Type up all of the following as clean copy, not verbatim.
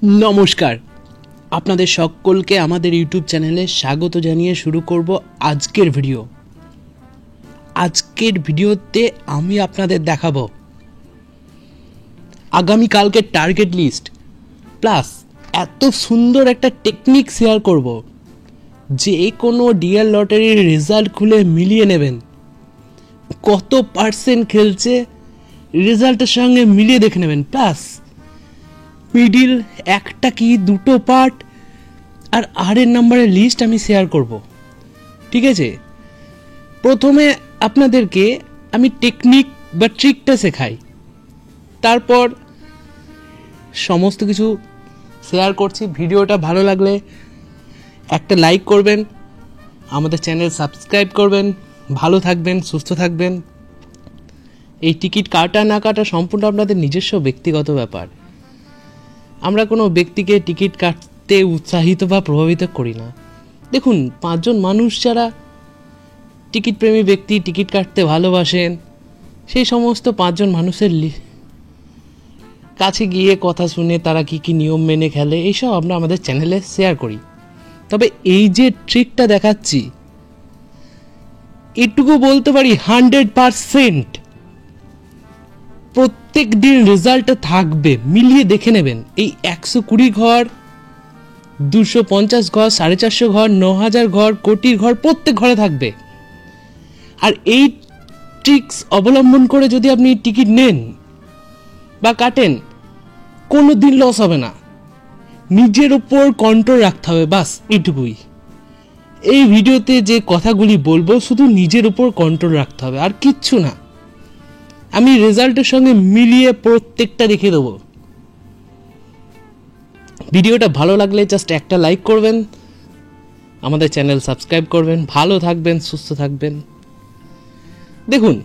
নমস্কার, আপনাদের সকলকে আমাদের ইউটিউব চ্যানেলে স্বাগত জানিয়ে শুরু করব আজকের ভিডিও। আজকের ভিডিওতে আমি আপনাদের দেখাবো আগামীকালকের টার্গেট লিস্ট প্লাস এত সুন্দর একটা টেকনিক শেয়ার করব যে কোনো ডিএল লটারির রেজাল্ট খুলে মিলিয়ে নেবেন, কত পার্সেন্ট খেলছে রেজাল্টের সঙ্গে মিলিয়ে দেখে নেবেন, প্লাস মিডিল একটা কি দুটো পার্ট আর আরের নাম্বারের লিস্ট আমি শেয়ার করব। ঠিক আছে, প্রথমে আপনাদেরকে আমি টেকনিক বা ট্রিকটা শেখাই, তারপর সমস্ত কিছু শেয়ার করছি। ভিডিওটা ভালো লাগলে একটা লাইক করবেন, আমাদের চ্যানেল সাবস্ক্রাইব করবেন। ভালো থাকবেন, সুস্থ থাকবেন। এই টিকিট কাটা না কাটা সম্পূর্ণ আপনাদের নিজস্ব ব্যক্তিগত ব্যাপার। আমরা কোনো ব্যক্তিকে টিকিট কাটতে উৎসাহিত বা প্রভাবিত করি না। দেখুন, 5 জন মানুষ যারা টিকিট প্রেমী ব্যক্তি, টিকিট কাটতে ভালোবাসেন, সেই সমস্ত 5 জন মানুষের কাছে গিয়ে কথা শুনে তারা কি কি নিয়ম মেনে খেলে এইসব আমরা আমাদের চ্যানেলে শেয়ার করি। তবে এই যে ট্রিকটা দেখাচ্ছি, এটুকু বলতে পারি 100% প্রত্যেক দিন রেজাল্টটা থাকবে, মিলিয়ে দেখে নেবেন। এই 120 ঘর, 250 ঘর, 450 ঘর, 9000 ঘর, কোটির ঘর, প্রত্যেক ঘরে থাকবে। আর এই ট্রিক্স অবলম্বন করে যদি আপনি টিকিট নেন বা কাটেন, কোনো দিন লস হবে না। নিজের ওপর কন্ট্রোল রাখতে হবে, বাস এইটুকুই। এই ভিডিওতে যে কথাগুলি বলবো শুধু নিজের ওপর কন্ট্রোল রাখতে হবে, আর কিচ্ছু না। আমি রেজাল্টের সঙ্গে মিলিয়ে প্রত্যেকটা রেখে দেবো। ভিডিওটা ভালো লাগলে জাস্ট একটা লাইক করবেন, আমাদের চ্যানেল সাবস্ক্রাইব করবেন। ভালো থাকবেন, সুস্থ থাকবেন। দেখুন,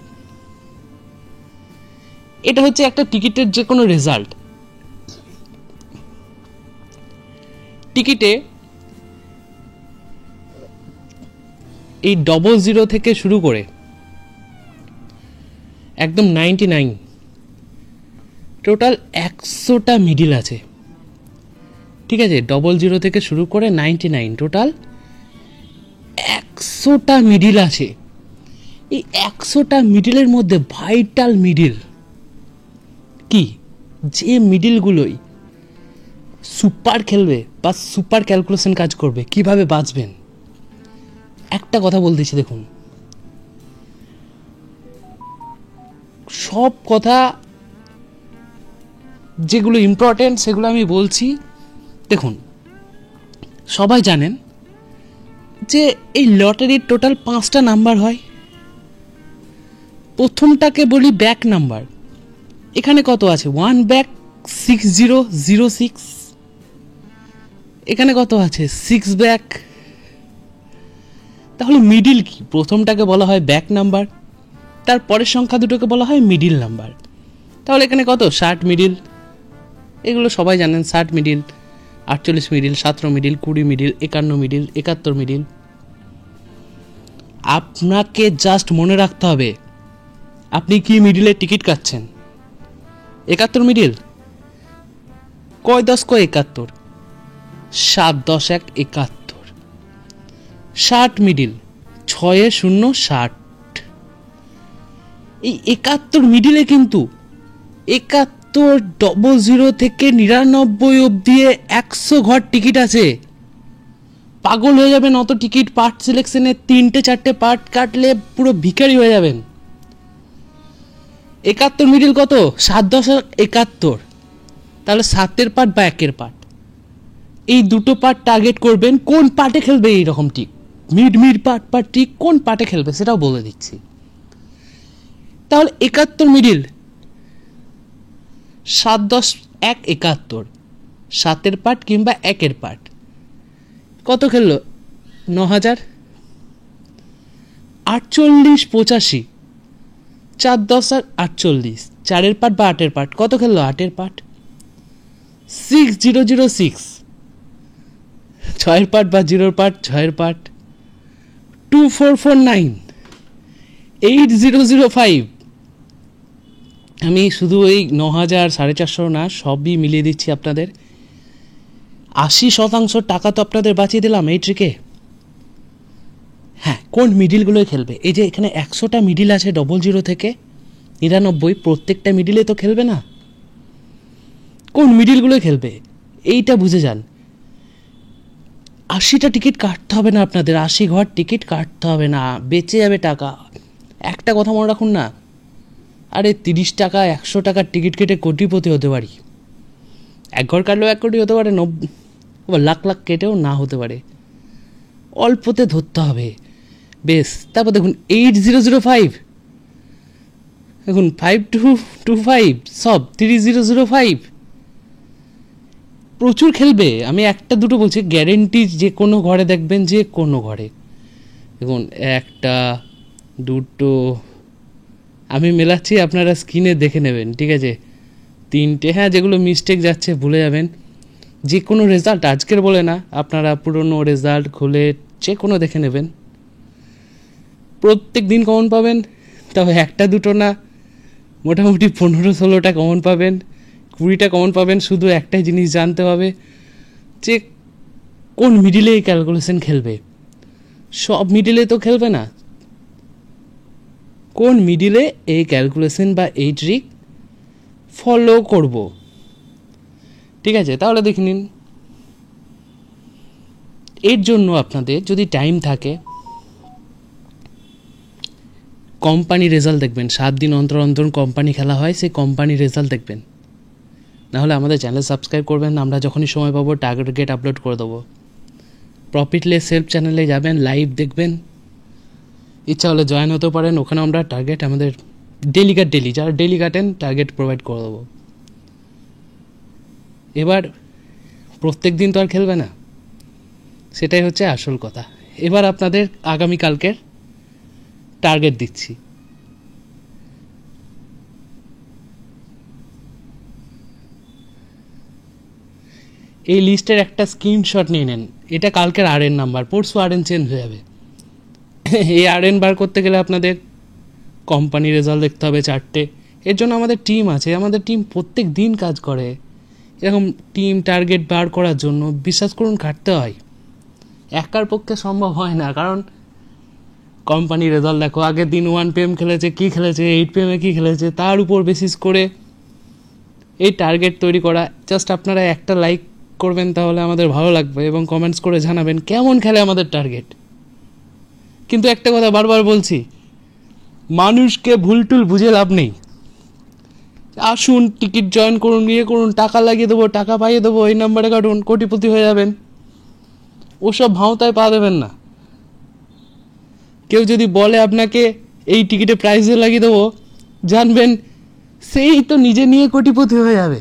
এটা হচ্ছে একটা টিকিটের যে কোনো রেজাল্ট। টিকিটে এই 00 থেকে শুরু করে একদম 99 টোটাল 100টা মিডিল আছে। ঠিক আছে, 00 থেকে শুরু করে 99 টোটাল 100টা মিডিল আছে। এই 100টা মিডিলের মধ্যে ভাইটাল মিডিল কি, যে মিডিলগুলোই সুপার খেলবে বা সুপার ক্যালকুলেশন কাজ করবে, কিভাবে বাঁচবেন একটা কথা বলতেছি। দেখুন, সব কথা যেগুলো ইম্পর্টেন্ট সেগুলো আমি বলছি। দেখুন, সবাই জানেন যে এই লটারির টোটাল 5টা নাম্বার হয়। প্রথমটাকে বলি ব্যাক নাম্বার। এখানে কত আছে? 1 ব্যাক 6006। এখানে কত আছে? 6 ব্যাক। তাহলে মিডিল কি? প্রথমটাকে বলা হয় ব্যাক নাম্বার, তার পরের সংখ্যা দুটোকে বলা হয় মিডিল নাম্বার। তাহলে এখানে কত? 60 মিডিল। এগুলো সবাই জানেন। 60 middle, 48 middle, 17 middle, 20 middle, 51 middle, 71 middle. আপনাকে জাস্ট মনে রাখতে হবে আপনি কি মিডিলের টিকিট কাটছেন। 71 মিডিল, কয় 10 কয় 71, 7 10 1 71। 60 মিডিল, 6 0 60। এই 71 মিডিলে কিন্তু 71 00 থেকে 99 অবধি 100 ঘর টিকিট আছে। পাগল হয়ে যাবেন অত টিকিট। পার্ট সিলেকশনে 3টে 4টে পার্ট কাটলে পুরো ভিখারি হয়ে যাবেন। 71 মিডিল কত? 7 10 71। তাহলে 7-এর পার্ট বা 1-এর পার্ট, এই দুটো পার্ট টার্গেট করবেন। কোন পার্টে খেলবে এইরকম টিক, মিড পার্ট টিক কোন পার্টে খেলবে সেটাও বলে দিচ্ছি। তাহলে 71 মিডিল, 7 10 1 71, 7-এর পার্ট কিংবা 1-এর পার্ট কত খেললো? 9000। 48 85, 4 10 আর 48, 4-এর পার্ট বা 8-এর পার্ট কত খেললো? 8-এর পার্ট। 6006, 6-এর পার্ট বা 0-এর পার্ট, 6-এর পার্ট। 2449, 8005। আমি শুধু এই 9000 450 না, সবই মিলিয়ে দিচ্ছি আপনাদের। 80% টাকা তো আপনাদের বাঁচিয়ে দিলাম এই ট্রিকে। হ্যাঁ, কোন মিডিলগুলোই খেলবে? এই যে এখানে 100টা মিডিল আছে 00 থেকে 99, প্রত্যেকটা মিডিলে তো খেলবে না। কোন মিডিলগুলোই খেলবে এইটা বুঝে যান। 80টা টিকিট কাটতে হবে না আপনাদের, 80 ঘর টিকিট কাটতে হবে না, বেঁচে যাবে টাকা। একটা কথা মনে রাখুন না, আরে 30 টাকা 100 টাকার টিকিট কেটে কোটিপতি হতে পারি। এক ঘর কাটলেও 1 কোটি হতে পারে, লাখ লাখ কেটেও না হতে পারে। অল্পতে ধরতে হবে বেশ। তারপর দেখুন 8005, দেখুন 5225, সব 3005 প্রচুর খেলবে। আমি একটা দুটো বলছি, গ্যারেন্টি যে কোনো ঘরে দেখবেন, যে কোনো ঘরে দেখুন 1টা 2টো, আমি মেলাচ্ছি, আপনারা স্ক্রিনে দেখে নেবেন, ঠিক আছে। 3টে, হ্যাঁ যেগুলো মিস্টেক যাচ্ছে ভুলে যাবেন। যে কোনো রেজাল্ট আজকের বলে না, আপনারা পুরনো রেজাল্ট খুলে যে কোনো দেখে নেবেন। প্রত্যেক দিন কমন পাবেন, তবে 1টা 2টো না, মোটামুটি 15-16টা কমন পাবেন, 20টা কমন পাবেন। শুধু একটাই জিনিস জানতে হবে যে কোন মিডিলে এই ক্যালকুলেশন খেলবে। সব মিডিলে তো খেলবে না, কোন মিডিলে এই ক্যালকুলেশন বা এই ট্রিক ফলো করব, ঠিক আছে। তাহলে দেখে নিন। এর জন্য আপনাদের যদি টাইম থাকে, কোম্পানি রেজাল্ট দেখবেন। 7 দিন অন্তর অন্তর কোম্পানি খেলা হয়, সেই কোম্পানি রেজাল্ট দেখবেন। নাহলে আমাদের চ্যানেল সাবস্ক্রাইব করবেন, আমরা যখনই সময় পাবো টার্গেট আপলোড করে দেবো। প্রফিটলেস সেলফ চ্যানেলে যাবেন, লাইভ দেখবেন, ইচ্ছা হলে জয়েন হতে পারেন। ওখানে আমরা টার্গেট আমাদের ডেলি যারা ডেলি কাটেন টার্গেট প্রোভাইড করে দেবো। এবার প্রত্যেক দিন তো আর খেলবে না, সেটাই হচ্ছে আসল কথা। এবার আপনাদের আগামীকালকের টার্গেট দিচ্ছি। এই লিস্টের একটা স্ক্রিনশট নিয়ে নেন, এটা কালকের RN নাম্বার, পরশু RN চেঞ্জ হয়ে যাবে। এই RN বার করতে গেলে আপনাদের কোম্পানি রেজাল্ট দেখতে হবে 4টে। এর জন্য আমাদের টিম আছে, আমাদের টিম প্রত্যেক দিন কাজ করে। এরকম টিম টার্গেট বার করার জন্য বিশ্বাস করুন খাটতে হয়, একার পক্ষে সম্ভব হয় না। কারণ কোম্পানি রেজাল্ট দেখো, আগের দিন 1 PM খেলেছে, কী খেলেছে, 8 PM কী খেলেছে, তার উপর বেসিস করে এই টার্গেট তৈরি করা। জাস্ট আপনারা একটা লাইক করবেন, তাহলে আমাদের ভালো লাগবে, এবং কমেন্টস করে জানাবেন কেমন খেলে আমাদের টার্গেট। কিন্তু একটা কথা বারবার বলছি, মানুষকে ভুলটুল বুঝে লাভ নেই। আসুন, টিকিট জয়েন করুন, ইয়ে করুন, টাকা লাগিয়ে দেবো, টাকা পাইয়ে দেবো, এই নাম্বারে কাটুন, কোটিপতি হয়ে যাবেন, ওসব ভাঁওতায় পা দেবেন না। কেউ যদি বলে আপনাকে এই টিকিটে প্রাইজে লাগিয়ে দেবো, জানবেন সেই তো নিজে নিয়ে কোটিপতি হয়ে যাবে,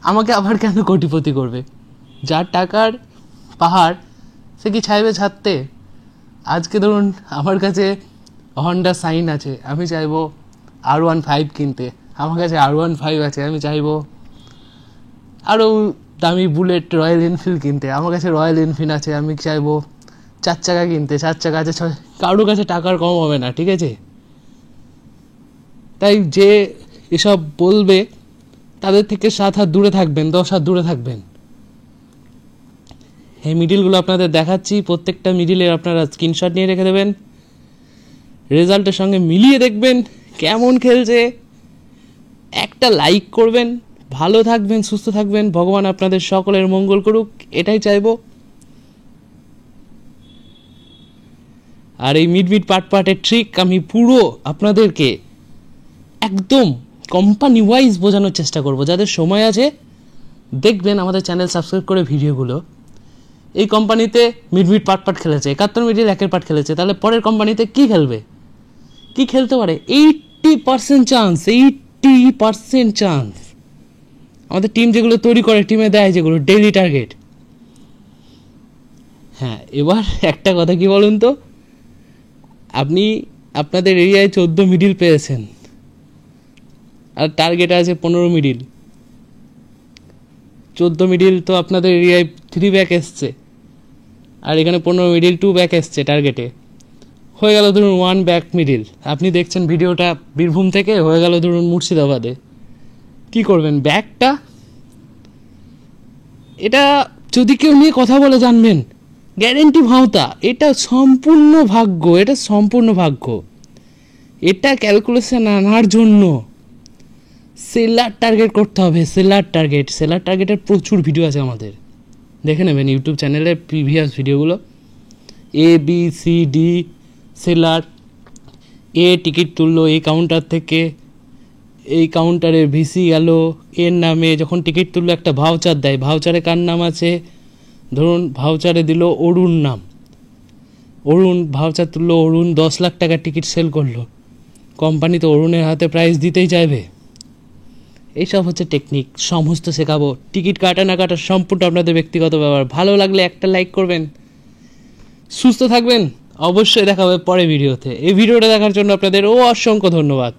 আমাকে আবার কেন কোটিপতি করবে? যার টাকার পাহাড়, সে কি চাইবে ছাড়তে? আজকে ধরুন আমার কাছে হন্ডা সাইন আছে, আমি চাইবো R15 কিনতে, আমার কাছে R15 আছে, আমি চাইবো আরও দামি বুলেট রয়্যাল এনফিল্ড কিনতে, আমার কাছে রয়্যাল এনফিল্ড আছে, আমি চাইবো 4 চাকা কিনতে, 4 চাকা আছে, কারোর কাছে টাকার কম হবে না, ঠিক আছে। তাই যে এসব বলবে তাদের থেকে 7 হাত দূরে থাকবেন, 10 হাত দূরে থাকবেন। এই মিডিলগুলো আপনাদের দেখাচ্ছি, প্রত্যেকটা মিডিলের আপনারা স্ক্রিনশট নিয়ে রেখে দেবেন, রেজাল্টের সঙ্গে মিলিয়ে দেখবেন কেমন খেলছে। একটা লাইক করবেন, ভালো থাকবেন, সুস্থ থাকবেন, ভগবান আপনাদের সকলের মঙ্গল করুক, এটাই চাইবো। আর এই মিড পার্টের ট্রিক আমি পুরো আপনাদেরকে একদম কোম্পানি ওয়াইজ বোঝানোর চেষ্টা করব। যাদের সময় আছে দেখবেন আমাদের চ্যানেল সাবস্ক্রাইব করে ভিডিওগুলো। এই কোম্পানিতে মিড পার্ট খেলেছে, 71 মিডিল 1 পার্ট খেলেছে, তাহলে পরের কোম্পানিতে কি খেলবে, কি খেলতে পারে? 80% চান্স, 80% চান্স। আমাদের টিম যেগুলো তৈরি করে, টিমে দেয় যেগুলো ডেইলি টার্গেট। হ্যাঁ, এবার একটা কথা কি বলুন তো, আপনি আপনাদের এরিয়ায় 14 মিডিল পেয়েছেন, আর টার্গেট আছে 15 মিডিল। 14 মিডিল তো আপনাদের এরিয়ায় 3 ব্যাক এসছে, আর এখানে 15 মিডিল 2 ব্যাক এসছে টার্গেটে, হয়ে গেল ধরুন 1 ব্যাক মিডিল। আপনি দেখছেন ভিডিওটা বীরভূম থেকে, হয়ে গেল ধরুন মুর্শিদাবাদে। কি করবেন? ব্যাকটা এটা যদি কেউ নিয়ে কথা বলে জানবেন, গ্যারেন্টি ভাওতা। এটা সম্পূর্ণ ভাগ্য, এটা সম্পূর্ণ ভাগ্য। এটা ক্যালকুলেশন আনার জন্য সেলার টার্গেট করতে হবে। সেলার টার্গেটের প্রচুর ভিডিও আছে আমাদের, দেখে নেবেন ইউটিউব চ্যানেলের প্রিভিয়াস ভিডিওগুলো। ABCD সেলার, এ টিকিট তুললো এই কাউন্টার থেকে, এই কাউন্টারে ভিসি গেল, এর নামে যখন টিকিট তুললো একটা ভাউচার দেয়, ভাউচারে কার নাম আছে, ধরুন ভাউচারে দিল অরুণ নাম, অরুণ ভাউচার তুললো, অরুণ 10 লাখ টাকার টিকিট সেল করলো, কোম্পানি তো অরুণের হাতে প্রাইস দিতেই চাইবে। এইসব হচ্ছে টেকনিক, সমস্ত শেখাবো। টিকিট কাটা না কাটা সম্পূর্ণ আপনাদের ব্যক্তিগত ব্যাপার। ভালো লাগলে একটা লাইক করবেন। সুস্থ থাকবেন, অবশ্যই দেখা হবে পরের ভিডিওতে। এই ভিডিওটা দেখার জন্য আপনাদের অসংখ্য ধন্যবাদ।